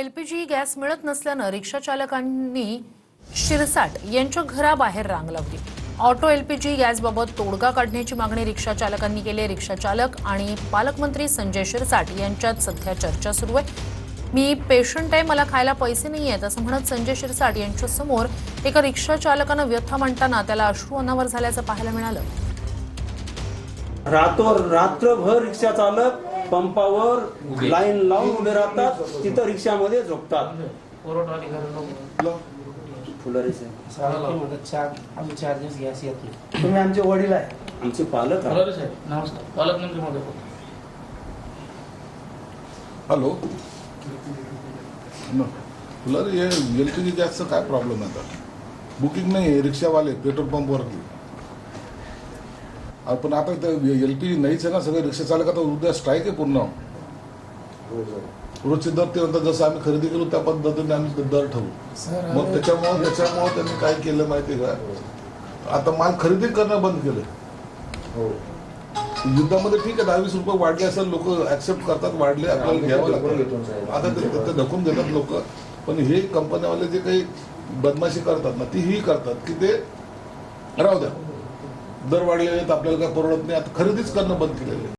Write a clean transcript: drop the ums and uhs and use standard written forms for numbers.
LPG gas मिळत नसल्यानं रिक्षा चालकांनी शिरसाट यांच्या घराबाहेर रांग लावली। ऑटो एलपीजी गॅसबाबत तोडगा काढण्याची मागणी रिक्षा चालकांनी केली। रिक्षा चालक आणि पालकमंत्री संजय शिरसाट यांच्यात सध्या चर्चा सुरू आहे। मी पेशंट आहे, मला खायला पैसे नाहीयेत असं म्हणत संजय शिरसाट यांच्या समोर एका रिक्षा चालकानं व्यथा मांडताना त्याला अश्रू अनावर झाल्याचं पाहायला मिळालं। रात्रभर रिक्षा चालक पंपावर लाईन लावून उभे राहतात, तिथं रिक्षामध्ये झोपतात। चार दिवस गॅस येत नाही। तुम्ही आमचे वडील आहे, आमचे पालक आहे। नमस्कार, पालकमंत्री महोदय। हॅलो, तुला रे एलपीजी गॅसचा काय प्रॉब्लेम आहे? बुकिंग नाही आहे, रिक्षावाले पेट्रोल पंपवरती। पण आता एलपीजी नाहीच आहे ना, सगळे रिक्षा चालक आता उद्या स्ट्राईक आहे पूर्ण। रोजचे दर ते म्हणतात जसं आम्ही खरेदी केलो त्या पद्धतीने आम्ही दर ठरवू। मग त्याच्यामुळे त्यांनी काय केलं माहिती आहे का, आता माल खरेदी करणं बंद केलं। युद्धामध्ये ठीक आहे 10-20 रुपये वाढले असेल, लोक ऍक्सेप्ट करतात, वाढले आपल्याला घ्यावं लागतं, आता ते ढकून घेतात लोक। पण हे कंपन्यावाले जे काही बदमाशी करतात ना, ती ही करतात की ते राहू द्या, दर वाढलेले आहेत, आपल्याला काय परवडत नाही, आता खरेदीच करणं बंद केलेलं आहे।